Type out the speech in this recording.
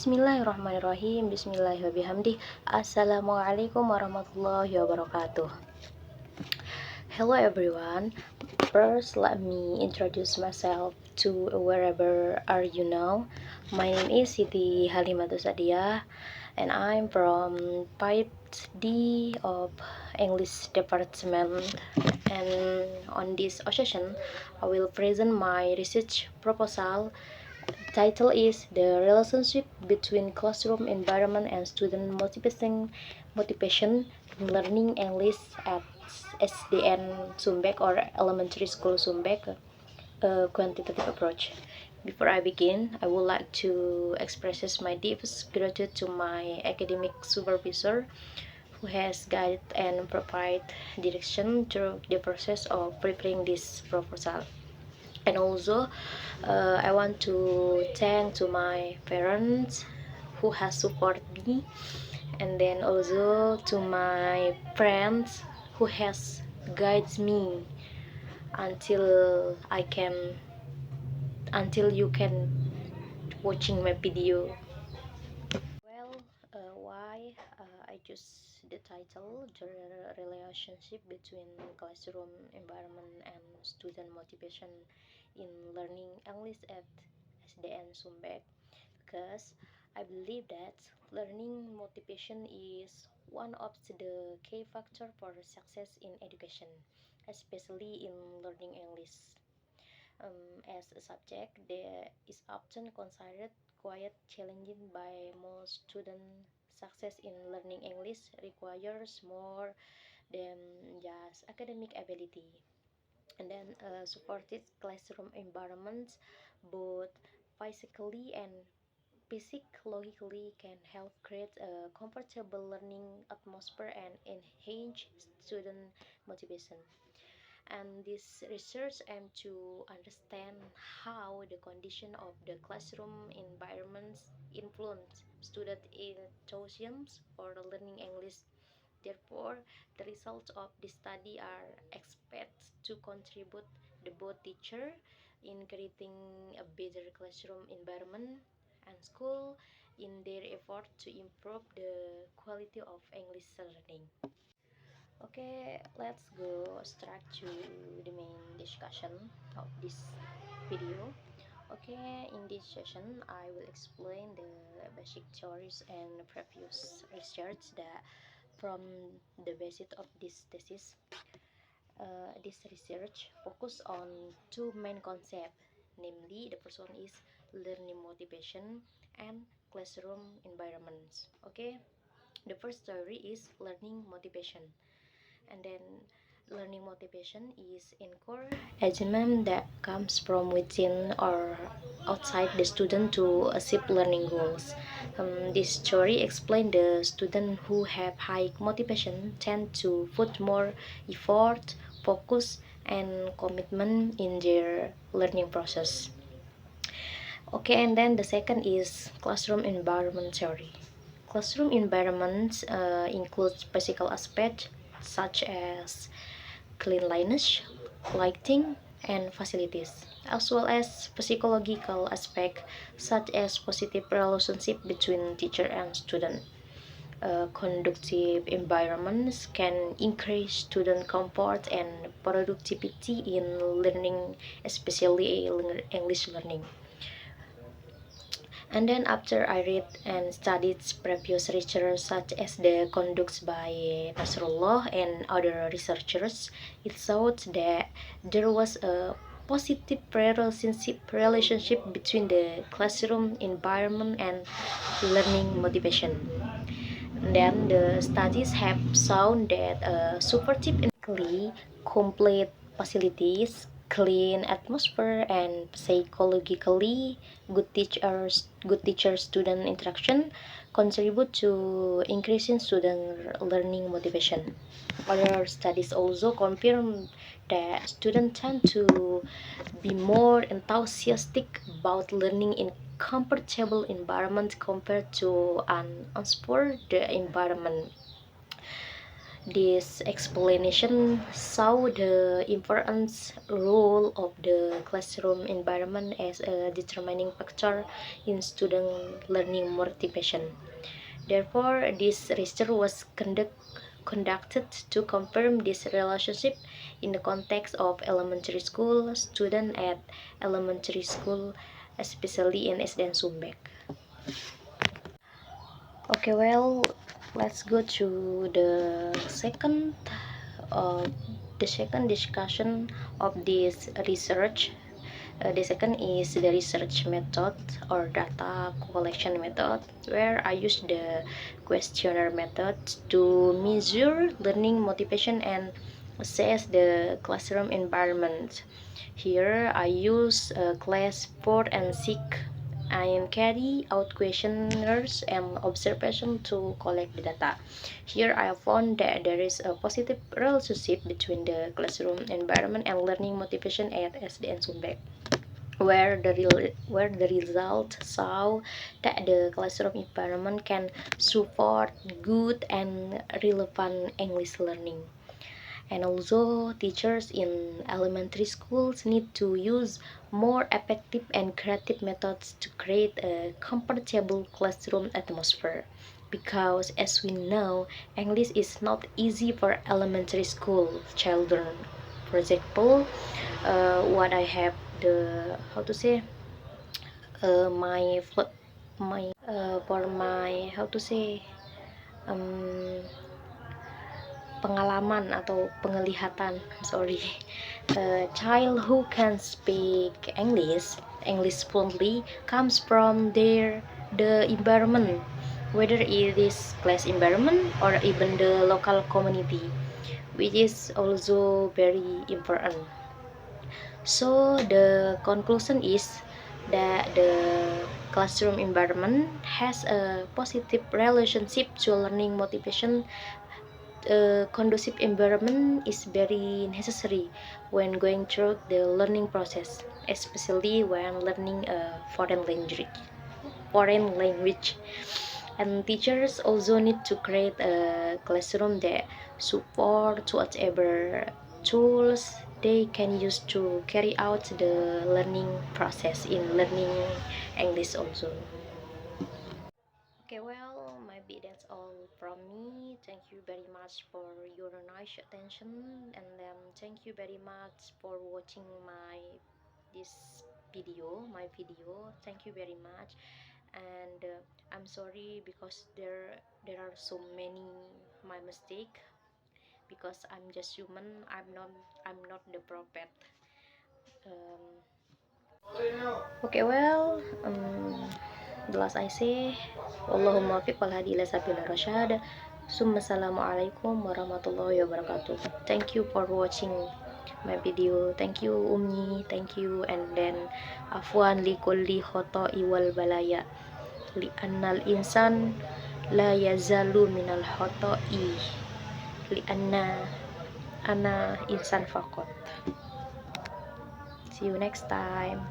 Bismillahirrahmanirrahim. Bismillahirrahmanirrahim. Assalamualaikum warahmatullahi wabarakatuh. Hello everyone. First, let me introduce myself to wherever are you now. My name is Siti Halimatul Sadia, and I'm from Part D of English Department. And on this occasion, I will present my research proposal. Title is The Relationship Between Classroom Environment and Student Motivation in Learning English at SDN Sumbek or Elementary School Sumbek, a quantitative approach. Before I begin, I would like to express my deepest gratitude to my academic supervisor who has guided and provided direction through the process of preparing this proposal. And also I want to thank to my parents who has supported me, and then also to my friends who has guides me until I can until you can watching my video. Well, why I choose the title The Relationship Between Classroom Environment and Student Motivation in Learning English at SDN Sumbek, because I believe that learning motivation is one of the key factors for success in education, especially in learning English. As a subject that is often considered quite challenging by most students. Success in learning English requires more than just academic ability. And then supported classroom environments, both physically and psychologically, can help create a comfortable learning atmosphere and enhance student motivation. And this research aims to understand how the condition of the classroom environments influence student enthusiasm for learning English. Therefore, the results of this study are expected to contribute to both teacher in creating a better classroom environment and school in their effort to improve the quality of English learning. Okay, let's go straight to the main discussion of this video. Okay, in this session, I will explain the basic theories and previous research that from the basis of this thesis. This research focus on two main concepts, namely the first one is learning motivation and classroom environments. Okay, the first theory is learning motivation. And then learning motivation is encouragement that comes from within or outside the student to achieve learning goals. This theory explains the students who have high motivation tend to put more effort, focus, and commitment in their learning process. Okay, and then the second is classroom environment theory. Classroom environments includes physical aspects such as cleanliness, lighting, and facilities, as well as psychological aspects such as positive relationship between teacher and student. Conducive environments can increase student comfort and productivity in learning, especially English learning. And then after I read and studied previous research such as the conducts by Nasrullah and other researchers, it showed that there was a positive relationship between the classroom environment and learning motivation. Then the studies have shown that supportive and complete facilities, clean atmosphere, and psychologically good teacher student interaction contribute to increasing student learning motivation. Other studies also confirm that students tend to be more enthusiastic about learning in comfortable environment compared to an unsupported environment. This explanation saw the important role of the classroom environment as a determining factor in student learning motivation. Therefore, this research was conducted to confirm this relationship in the context of elementary school students at elementary school, especially in SD and Sumbek. Okay, well, let's go to uh, the second discussion of this research. The second is the research method or data collection method, where I use the questionnaire method to measure learning motivation and assess the classroom environment. Here I use class 4 and 6. I am carry out questionnaires and observation to collect the data. Here I have found that there is a positive relationship between the classroom environment and learning motivation at SDN Sumbek, where the result show that the classroom environment can support good and relevant English learning. And also, teachers in elementary schools need to use more effective and creative methods to create a comfortable classroom atmosphere. Because, as we know, English is not easy for elementary school children. For example, what I have the how to say my for my how to say um, pengalaman atau penglihatan, sorry, a child who can speak English fluently comes from the environment, whether it is class environment or even the local community, which is also very important. So the conclusion is that the classroom environment has a positive relationship to learning motivation. A conducive environment is very necessary when going through the learning process, especially when learning a foreign language. Foreign language. And teachers also need to create a classroom that support whatever tools they can use to carry out the learning process in learning English also. Okay, well, maybe that's all from me. Thank you very much for your nice attention, and then thank you very much for watching this video. Thank you very much, and I'm sorry because there are so many my mistake, because I'm just human. I'm not the prophet. Um, okay, well, the last I say, Allahumma fiq wal hadi ila sabil rasyad. Assalamualaikum warahmatullahi wabarakatuh. Thank you for watching my video. Thank you Ummi, thank you, and then afwan li kulli khoto'i wal balaya li annal insan la yazalu minal khoto'i li ana insan faqat. See you next time.